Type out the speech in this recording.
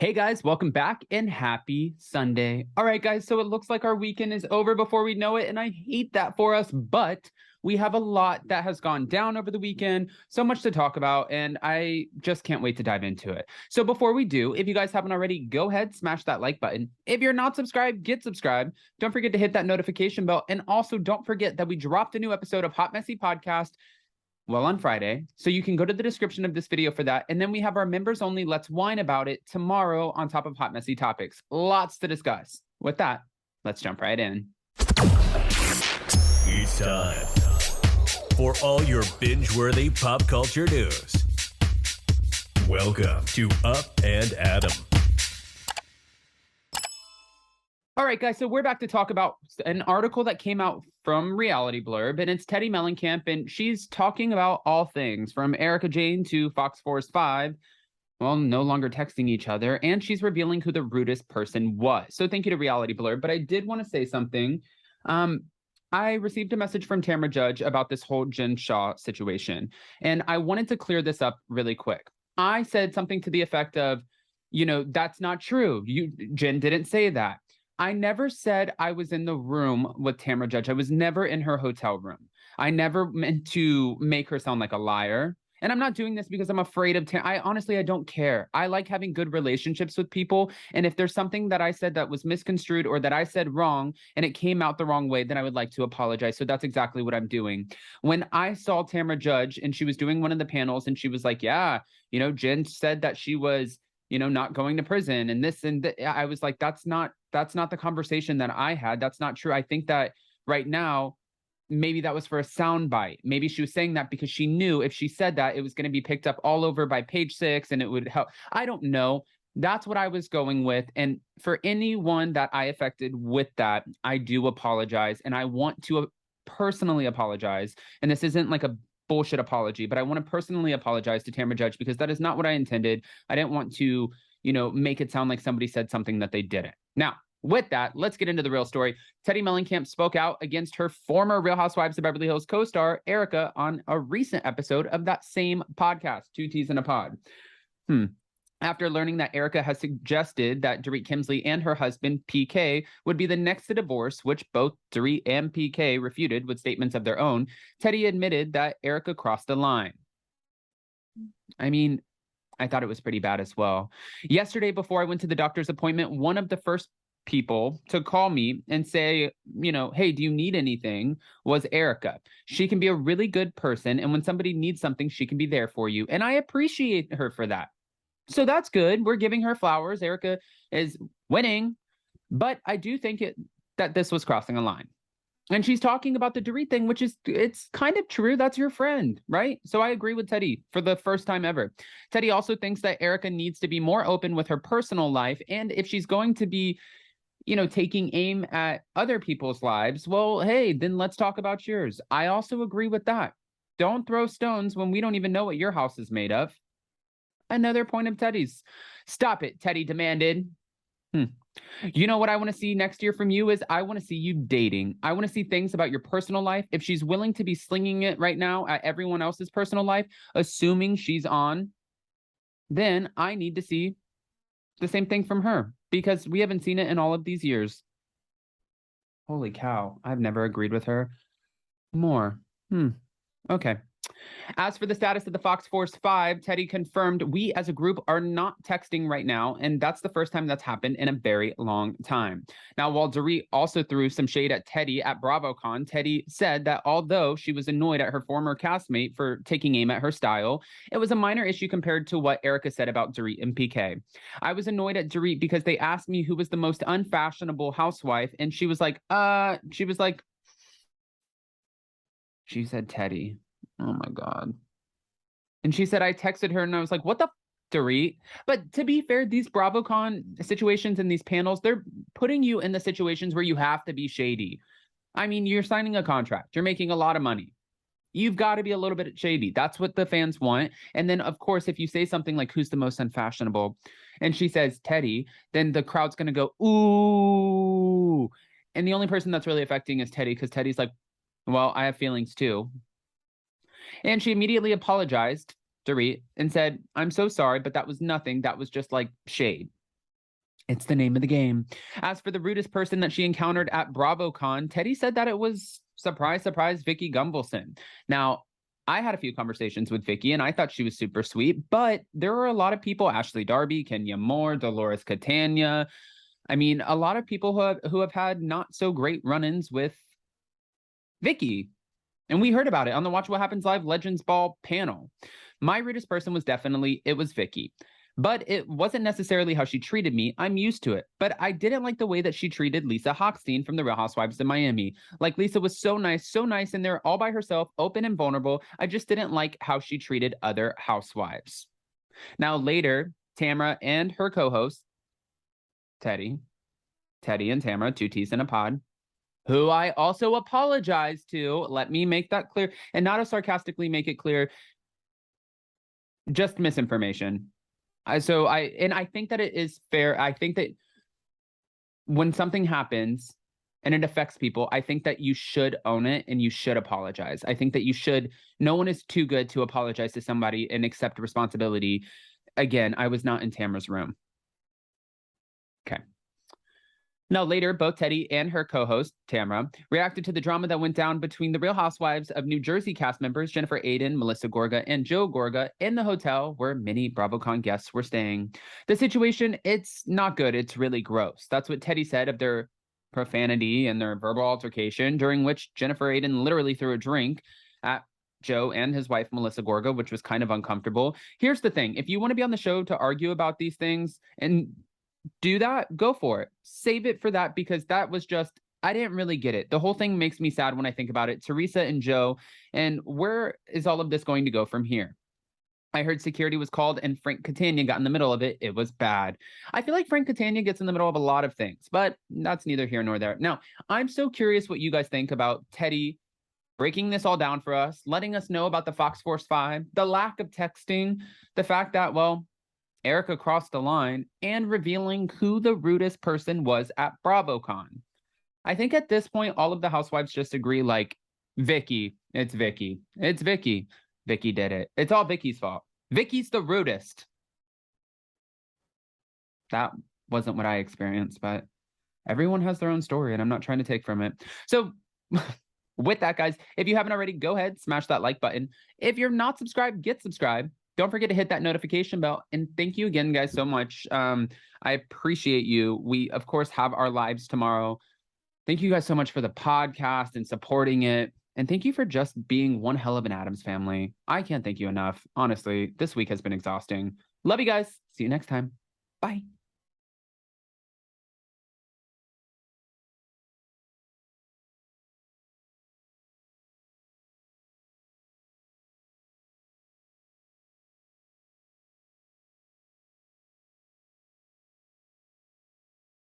Hey guys, welcome back and happy Sunday. All right, guys, so it looks like our weekend is over before we know it, and I hate that for us, but we have a lot that has gone down over the weekend, so much to talk about, and I just can't wait to dive into it. So before we do, if you guys haven't already, go ahead, smash that like button. If you're not subscribed, get subscribed. Don't forget to hit that notification bell, and also don't forget that we dropped a new episode of Hot Messy Podcast on Friday. So you can go to the description of this video for that. And then we have our members only Let's Whine About It tomorrow on top of Hot Messy Topics. Lots to discuss. With that, let's jump right in. It's time for all your binge-worthy pop culture news. Welcome to Up and Adam. All right, guys, so we're back to talk about an article that came out from Reality Blurb, and it's Teddi Mellencamp, and she's talking about all things from Erika Jayne to Fox Force 5, no longer texting each other, and she's revealing who the rudest person was. So thank you to Reality Blurb, but I did want to say something. I received a message from Tamra Judge about this whole Jen Shah situation, and I wanted to clear this up really quick. I said something to the effect of, that's not true. Jen didn't say that. I never said I was in the room with Tamra Judge. I was never in her hotel room. I never meant to make her sound like a liar. And I'm not doing this because I'm afraid of I honestly don't care. I like having good relationships with people. And if there's something that I said that was misconstrued or that I said wrong and it came out the wrong way, then I would like to apologize. So that's exactly what I'm doing. When I saw Tamra Judge and she was doing one of the panels and she was like, yeah, Jen said that she was not going to prison and this and that. I was like, that's not the conversation that I had. That's not true. I think that right now, maybe that was for a soundbite. Maybe she was saying that because she knew if she said that, it was going to be picked up all over by Page Six and it would help. I don't know. That's what I was going with. And for anyone that I affected with that, I do apologize. And I want to personally apologize. And this isn't like a bullshit apology, but I want to personally apologize to Tamra Judge because that is not what I intended. I didn't want to, make it sound like somebody said something that they didn't. Now, with that, let's get into the real story. Teddi Mellencamp spoke out against her former Real Housewives of Beverly Hills co-star, Erika, on a recent episode of that same podcast, Two T's in a Pod. After learning that Erika has suggested that Dorit Kemsley and her husband, PK, would be the next to divorce, which both Dorit and PK refuted with statements of their own, Teddi admitted that Erika crossed the line. I mean, I thought it was pretty bad as well. Yesterday, before I went to the doctor's appointment, one of the first people to call me and say, hey, do you need anything, was Erika. She can be a really good person, and when somebody needs something, she can be there for you, and I appreciate her for that. So that's good. We're giving her flowers. Erika is winning, but I do think that this was crossing a line. And she's talking about the Dorit thing, which is, it's kind of true. That's your friend, right? So I agree with Teddi for the first time ever. Teddi also thinks that Erika needs to be more open with her personal life. And if she's going to be, taking aim at other people's lives, well, hey, then let's talk about yours. I also agree with that. Don't throw stones when we don't even know what your house is made of. Another point of Teddi's. Stop it, Teddi demanded. You know what I want to see next year from you is I want to see you dating. I want to see things about your personal life. If she's willing to be slinging it right now at everyone else's personal life, assuming she's on, then I need to see the same thing from her because we haven't seen it in all of these years. Holy cow. I've never agreed with her more. Okay. As for the status of the Fox Force 5, Teddi confirmed we as a group are not texting right now, and that's the first time that's happened in a very long time. Now, while Dorit also threw some shade at Teddi at BravoCon, Teddi said that although she was annoyed at her former castmate for taking aim at her style, it was a minor issue compared to what Erika said about Dorit and PK. I was annoyed at Dorit because they asked me who was the most unfashionable housewife, and she said Teddi. Oh my God. And she said, I texted her and I was like, what the Dorit? But to be fair, these BravoCon situations and these panels, they're putting you in the situations where you have to be shady. I mean, you're signing a contract. You're making a lot of money. You've got to be a little bit shady. That's what the fans want. And then, of course, if you say something like, who's the most unfashionable? And she says, Teddi, then the crowd's going to go, ooh. And the only person that's really affecting is Teddi because Teddi's like, well, I have feelings too. And she immediately apologized, Dorit, and said, I'm so sorry, but that was nothing. That was just like shade. It's the name of the game. As for the rudest person that she encountered at BravoCon, Teddi said that it was, surprise, surprise, Vicky Gumbelson. Now, I had a few conversations with Vicky and I thought she was super sweet, but there are a lot of people, Ashley Darby, Kenya Moore, Dolores Catania. I mean, a lot of people who have had not so great run-ins with Vicky. And we heard about it on the Watch What Happens Live Legends Ball panel. My rudest person was it was Vicky. But it wasn't necessarily how she treated me. I'm used to it. But I didn't like the way that she treated Lisa Hochstein from the Real Housewives of Miami. Like, Lisa was so nice in there all by herself, open and vulnerable. I just didn't like how she treated other housewives. Now, later, Tamra and her co-host, Teddi and Tamra, two T's in a pod, who I also apologize to. Let me make that clear, and not to sarcastically make it clear, just misinformation. I think that it is fair. I think that when something happens and it affects people, I think that you should own it and you should apologize. I think that you should. No one is too good to apologize to somebody and accept responsibility. Again, I was not in Tamra's room. Okay. Now, later, both Teddi and her co-host, Tamra, reacted to the drama that went down between the Real Housewives of New Jersey cast members Jennifer Aydin, Melissa Gorga, and Joe Gorga in the hotel where many BravoCon guests were staying. The situation, it's not good. It's really gross. That's what Teddi said of their profanity and their verbal altercation, during which Jennifer Aydin literally threw a drink at Joe and his wife, Melissa Gorga, which was kind of uncomfortable. Here's the thing. If you want to be on the show to argue about these things and do that, go for it. Save it for that, because that was just, I didn't really get it. The whole thing makes me sad when I think about it. Teresa and Joe, and where is all of this going to go from here? I heard security was called and Frank Catania got in the middle of it. It was bad. I feel like Frank Catania gets in the middle of a lot of things, but that's neither here nor there. Now, I'm so curious what you guys think about Teddi breaking this all down for us, letting us know about the Fox Force 5, the lack of texting, the fact that, well, Erica crossed the line, and revealing who the rudest person was at BravoCon. I think at this point, all of the housewives just agree, like, Vicky, it's Vicky. It's Vicky. Vicky did it. It's all Vicky's fault. Vicky's the rudest. That wasn't what I experienced, but everyone has their own story, and I'm not trying to take from it. So with that, guys, if you haven't already, go ahead, smash that like button. If you're not subscribed, get subscribed. Don't forget to hit that notification bell. And thank you again, guys, so much. I appreciate you. We, of course, have our lives tomorrow. Thank you guys so much for the podcast and supporting it. And thank you for just being one hell of an Addams family. I can't thank you enough. Honestly, this week has been exhausting. Love you guys. See you next time. Bye.